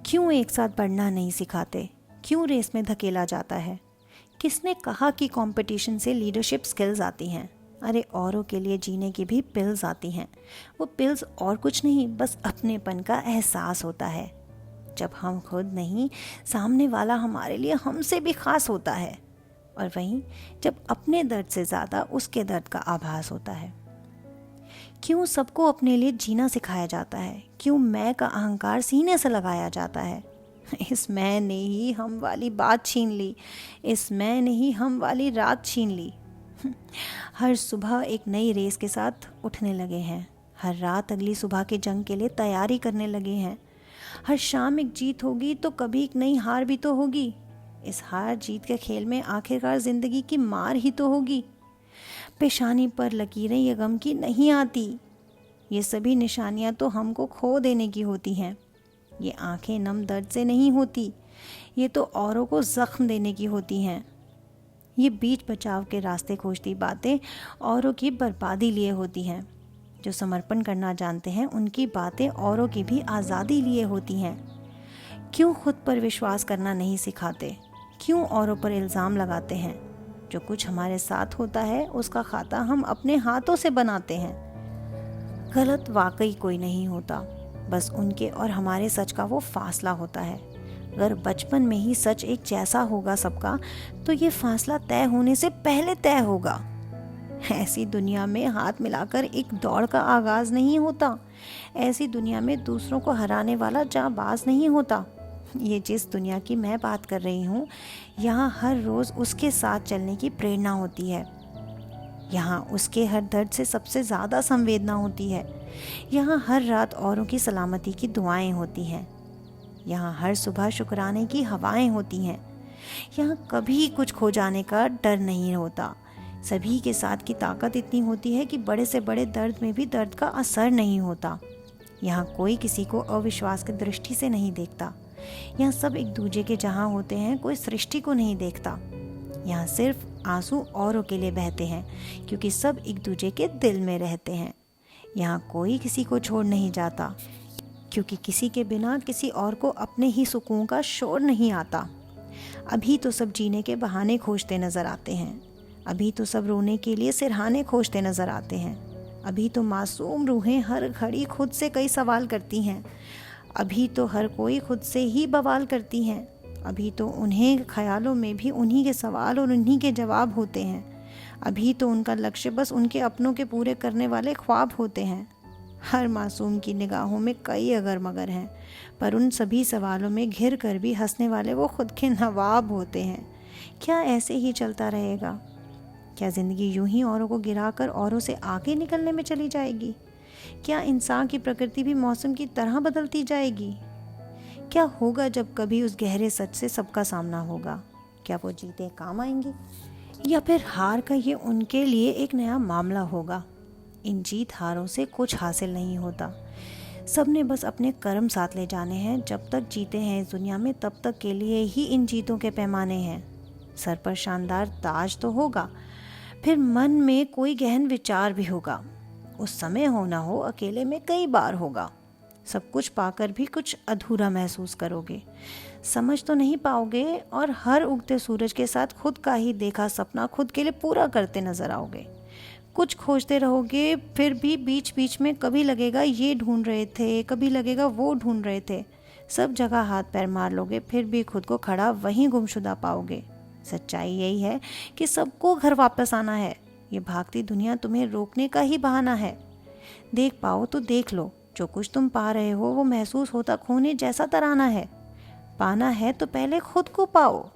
क्यों एक साथ बढ़ना नहीं सिखाते? क्यों रेस में धकेला जाता है? किसने कहा कि कंपटीशन से लीडरशिप स्किल्स आती हैं? अरे औरों के लिए जीने की भी पिल्स आती हैं। वो पिल्स और कुछ नहीं, बस अपनेपन का एहसास होता है। जब हम खुद नहीं, सामने वाला हमारे लिए हमसे भी खास होता है। और वहीं जब अपने दर्द से ज़्यादा उसके दर्द का आभास होता है। क्यों सबको अपने लिए जीना सिखाया जाता है? क्यों मैं का अहंकार सीने से लगाया जाता है? इस मैं ने ही हम वाली बात छीन ली, इस मैं ने ही हम वाली रात छीन ली। हर सुबह एक नई रेस के साथ उठने लगे हैं। हर रात अगली सुबह की जंग के लिए तैयारी करने लगे हैं। हर शाम एक जीत होगी तो कभी एक नई हार भी तो होगी। इस हार जीत के खेल में आखिरकार ज़िंदगी की मार ही तो होगी। पेशानी पर लकीरें ये गम की नहीं आती। ये सभी निशानियां तो हमको खो देने की होती हैं। ये आंखें नम दर्द से नहीं होती, ये तो औरों को ज़ख्म देने की होती हैं। ये बीच बचाव के रास्ते खोजती बातें औरों की बर्बादी लिए होती हैं। जो समर्पण करना जानते हैं उनकी बातें औरों की भी आज़ादी लिए होती हैं। क्यों खुद पर विश्वास करना नहीं सिखाते? क्यों औरों पर इल्ज़ाम लगाते हैं? जो कुछ हमारे साथ होता है उसका खाता हम अपने हाथों से बनाते हैं। गलत वाकई कोई नहीं होता, बस उनके और हमारे सच का वो फासला होता है। अगर बचपन में ही सच एक जैसा होगा सबका, तो ये फासला तय होने से पहले तय होगा। ऐसी दुनिया में हाथ मिलाकर एक दौड़ का आगाज़ नहीं होता। ऐसी दुनिया में दूसरों को हराने वाला जांबाज नहीं होता। ये जिस दुनिया की मैं बात कर रही हूँ, यहाँ हर रोज़ उसके साथ चलने की प्रेरणा होती है। यहाँ उसके हर दर्द से सबसे ज़्यादा संवेदना होती है। यहाँ हर रात औरों की सलामती की दुआएं होती हैं। यहाँ हर सुबह शुक्राने की हवाएं होती हैं। यहाँ कभी कुछ खो जाने का डर नहीं होता। सभी के साथ की ताकत इतनी होती है कि बड़े से बड़े दर्द में भी दर्द का असर नहीं होता। यहाँ कोई किसी को अविश्वास की दृष्टि से नहीं देखता। यहाँ सब एक दूजे के जहाँ होते हैं, कोई सृष्टि को नहीं देखता। यहाँ सिर्फ आंसू औरों के लिए बहते हैं, क्योंकि सब एक दूजे के दिल में रहते हैं। यहाँ कोई किसी को छोड़ नहीं जाता, क्योंकि किसी के बिना किसी और को अपने ही सुकून का शोर नहीं आता। अभी तो सब जीने के बहाने खोजते नज़र आते हैं। अभी तो सब रोने के लिए सिरहाने खोजते नज़र आते हैं। अभी तो मासूम रूहें हर घड़ी खुद से कई सवाल करती हैं। अभी तो हर कोई खुद से ही बवाल करती हैं। अभी तो उन्हें ख्यालों में भी उन्हीं के सवाल और उन्हीं के जवाब होते हैं। अभी तो उनका लक्ष्य बस उनके अपनों के पूरे करने वाले ख्वाब होते हैं। हर मासूम की निगाहों में कई अगर मगर हैं, पर उन सभी सवालों में घिर कर भी हंसने वाले वो खुद के नवाब होते हैं। क्या ऐसे ही चलता रहेगा? क्या ज़िंदगी यूं ही औरों को गिराकर औरों से आगे निकलने में चली जाएगी? क्या इंसान की प्रकृति भी मौसम की तरह बदलती जाएगी? क्या होगा जब कभी उस गहरे सच से सबका सामना होगा? क्या वो जीते काम आएंगी, या फिर हार का ये उनके लिए एक नया मामला होगा? इन जीत हारों से कुछ हासिल नहीं होता। सबने बस अपने कर्म साथ ले जाने हैं। जब तक जीते हैं इस दुनिया में, तब तक के लिए ही इन जीतों के पैमाने हैं। सर पर शानदार ताज तो होगा, फिर मन में कोई गहन विचार भी होगा। उस समय हो ना हो, अकेले में कई बार होगा। सब कुछ पाकर भी कुछ अधूरा महसूस करोगे। समझ तो नहीं पाओगे, और हर उगते सूरज के साथ खुद का ही देखा सपना खुद के लिए पूरा करते नजर आओगे। कुछ खोजते रहोगे, फिर भी बीच बीच में कभी लगेगा ये ढूंढ रहे थे, कभी लगेगा वो ढूंढ रहे थे। सब जगह हाथ पैर मार लोगे, फिर भी खुद को खड़ा वहीं गुमशुदा पाओगे। सच्चाई यही है कि सबको घर वापस आना है। ये भागती दुनिया तुम्हें रोकने का ही बहाना है। देख पाओ तो देख लो, जो कुछ तुम पा रहे हो वो महसूस होता खोने जैसा तराना है। पाना है तो पहले खुद को पाओ।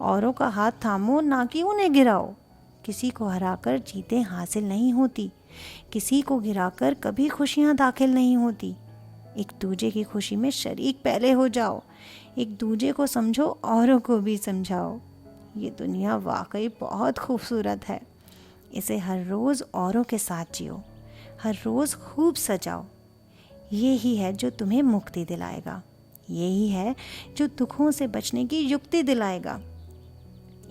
औरों का हाथ थामो, ना कि उन्हें गिराओ। किसी को हराकर जीतें हासिल नहीं होती। किसी को गिराकर कभी खुशियाँ दाखिल नहीं होती। एक दूजे की खुशी में शरीक पहले हो जाओ। एक दूजे को समझो, औरों को भी समझाओ। ये दुनिया वाकई बहुत खूबसूरत है। इसे हर रोज़ औरों के साथ जियो, हर रोज़ खूब सजाओ। ये ही है जो तुम्हें मुक्ति दिलाएगा। यही है जो दुखों से बचने की युक्ति दिलाएगा।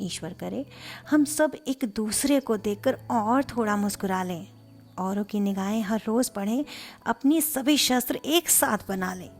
ईश्वर करे हम सब एक दूसरे को देखकर और थोड़ा मुस्कुरा लें। औरों की निगाहें हर रोज़ पढ़ें, अपनी सभी शस्त्र एक साथ बना लें।